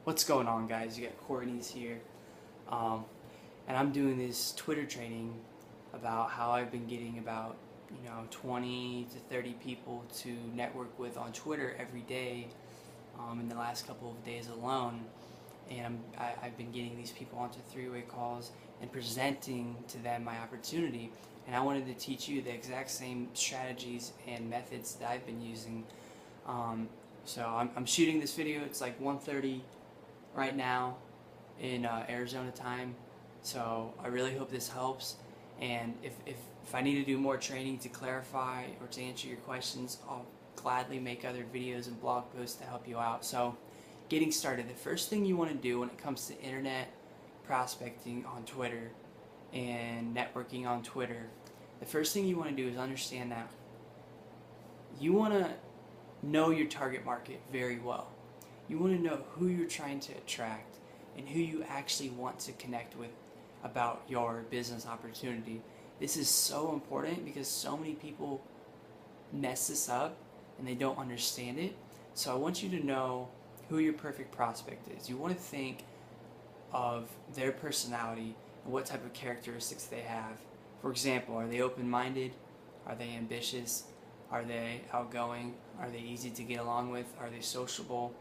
What's going on, guys? You got Courtney's here, and I'm doing this Twitter training about how I've been getting about 20 to 30 people to network with on Twitter every day in the last couple of days alone. And I've been getting these people onto three-way calls and presenting to them my opportunity. And I wanted to teach you the exact same strategies and methods that I've been using. So I'm shooting this video. It's like 1:30 right now in Arizona time. So I really hope this helps. And if I need to do more training to clarify or to answer your questions, I'll gladly make other videos and blog posts to help you out. So getting started, the first thing you want to do when it comes to internet prospecting on Twitter and networking on Twitter, the first thing you want to do is understand that you want to know your target market very well. You want to know who you're trying to attract and who you actually want to connect with about your business opportunity. This is so important because so many people mess this up and they don't understand it. So I want you to know who your perfect prospect is. You want to think of their personality and what type of characteristics they have. For example, are they open-minded? Are they ambitious? Are they outgoing? Are they easy to get along with? Are they sociable?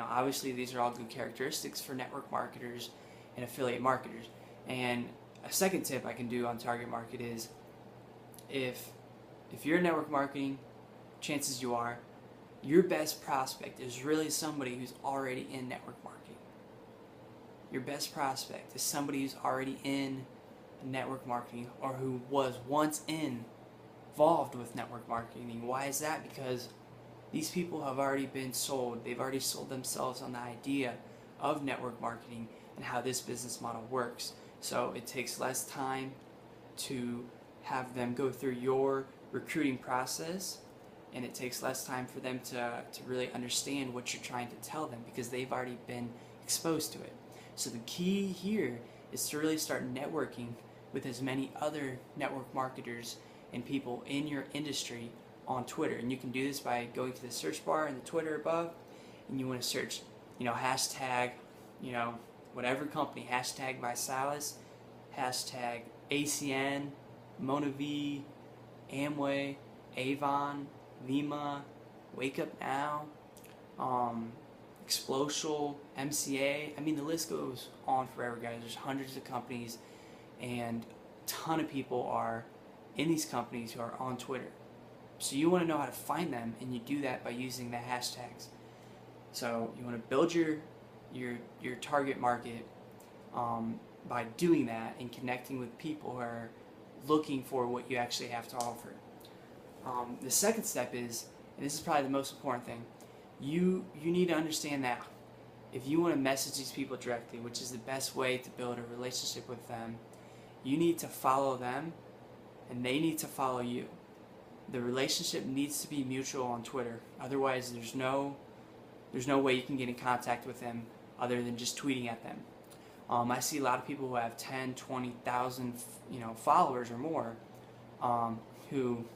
Obviously these are all good characteristics for network marketers and affiliate marketers. And a second tip I can do on target market is if you're network marketing, chances you are, your best prospect is really somebody who's already in network marketing. Your best prospect is somebody who's already in network marketing or who was once involved with network marketing. Why is that? Because these people have already been sold. They've already sold themselves on the idea of network marketing and how this business model works. So it takes less time to have them go through your recruiting process, and it takes less time for them to really understand what you're trying to tell them because they've already been exposed to it. So the key here is to really start networking with as many other network marketers and people in your industry on Twitter. And you can do this by going to the search bar in the Twitter above, and you want to search, hashtag, whatever company, hashtag Visalis, hashtag ACN, MonaV, Amway, Avon, Lima, Wake Up Now, Explosial, MCA. I mean, the list goes on forever, guys. There's hundreds of companies, and a ton of people are in these companies who are on Twitter. So you want to know how to find them, and you do that by using the hashtags. So you want to build your target market by doing that and connecting with people who are looking for what you actually have to offer. The second step is, and this is probably the most important thing, you need to understand that if you want to message these people directly, which is the best way to build a relationship with them, you need to follow them and they need to follow you. The relationship needs to be mutual on Twitter. Otherwise, there's no way you can get in contact with them other than just tweeting at them. I see a lot of people who have 10, 20,000, followers or more, who,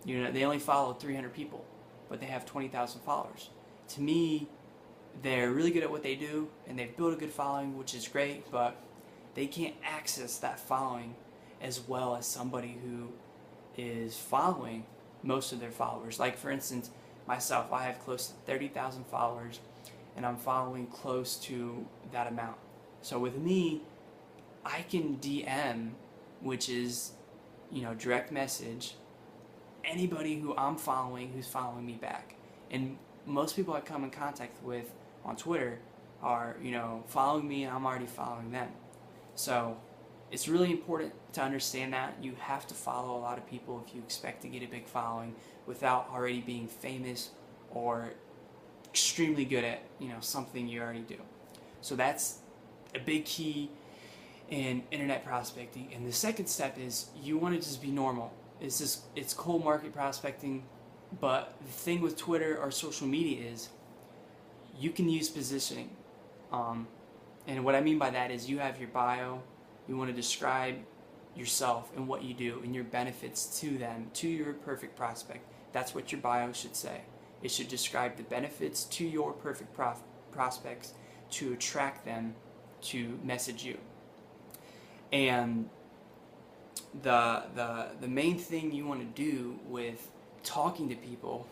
they only follow 300 people, but they have 20,000 followers. To me, they're really good at what they do, and they've built a good following, which is great, but they can't access that following as well as somebody who is following most of their followers. Like, for instance, myself, I have close to 30,000 followers, and I'm following close to that amount. So with me, I can DM, which is, direct message, anybody who I'm following who's following me back. And most people I come in contact with on Twitter are, following me, and I'm already following them. So it's really important to understand that you have to follow a lot of people if you expect to get a big following without already being famous or extremely good at something you already do. So that's a big key in internet prospecting. And the second step is you want to just be normal. It's cold market prospecting, but the thing with Twitter or social media is you can use positioning. And what I mean by that is you have your bio. You want to describe yourself and what you do and your benefits to them, to your perfect prospect. That's what your bio should say. It should describe the benefits to your perfect prospects to attract them to message you. And the main thing you want to do with talking to people,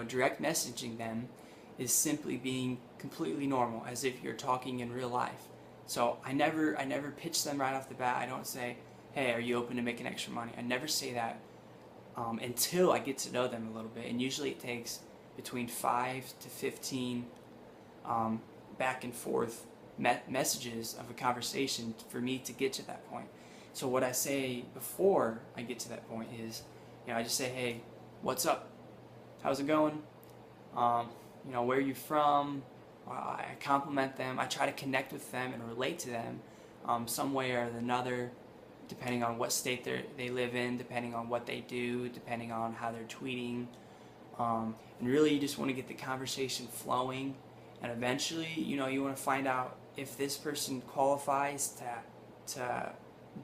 direct messaging them, is simply being completely normal, as if you're talking in real life. So I never pitch them right off the bat. I don't say, hey, are you open to making extra money? I never say that until I get to know them a little bit. And usually it takes between 5 to 15 back and forth messages of a conversation for me to get to that point. So what I say before I get to that point is, I just say, hey, what's up? How's it going? Where are you from? I compliment them. I try to connect with them and relate to them some way or another, depending on what state they live in, depending on what they do, depending on how they're tweeting. And really, you just want to get the conversation flowing. And eventually, you want to find out if this person qualifies to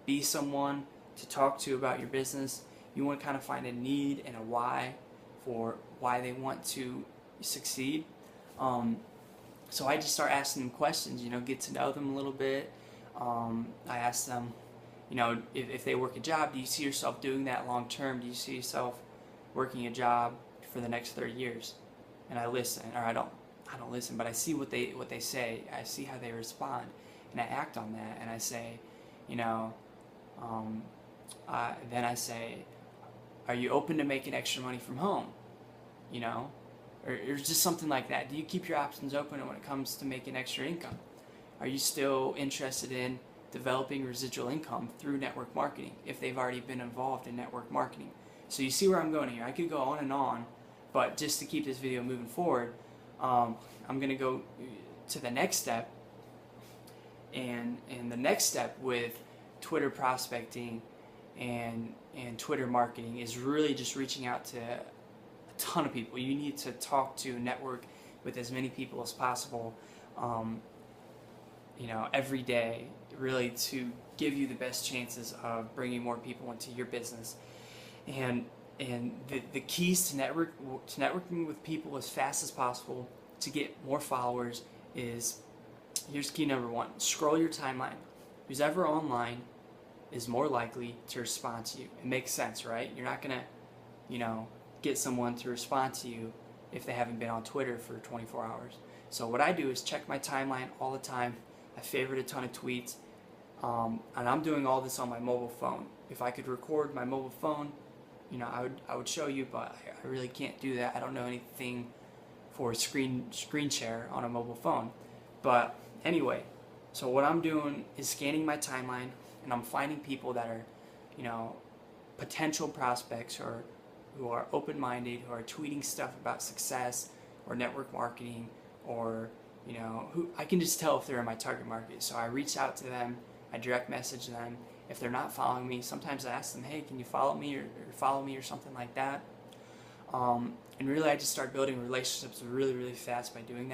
be someone to talk to about your business. You want to kind of find a need and a why for why they want to succeed. So I just start asking them questions, get to know them a little bit. I ask them, if they work a job, do you see yourself doing that long term? Do you see yourself working a job for the next 30 years? And I listen, or I don't listen, but I see what they say. I see how they respond, and I act on that. And I say, then I say, are you open to making extra money from home? Or just something like that. Do you keep your options open when it comes to making extra income? Are you still interested in developing residual income through network marketing if they've already been involved in network marketing? So you see where I'm going here. I could go on and on, but just to keep this video moving forward, I'm going to go to the next step. And the next step with Twitter prospecting and Twitter marketing is really just reaching out to a ton of people. You need to talk to, network with as many people as possible, every day, really, to give you the best chances of bringing more people into your business. And the keys to networking with people as fast as possible to get more followers is, here's key number one: scroll your timeline. Who's ever online is more likely to respond to you. It makes sense, right? You're not gonna, get someone to respond to you if they haven't been on Twitter for 24 hours. So what I do is check my timeline all the time. I favorite a ton of tweets, and I'm doing all this on my mobile phone. If I could record my mobile phone, I would show you, but I really can't do that. I don't know anything for screen share on a mobile phone. But anyway, so what I'm doing is scanning my timeline, and I'm finding people that are, potential prospects, or who are open-minded, who are tweeting stuff about success or network marketing, or who I can just tell if they're in my target market. So I reach out to them, I direct message them. If they're not following me, sometimes I ask them, hey, can you follow me or something like that. And really, I just start building relationships really, really fast by doing that.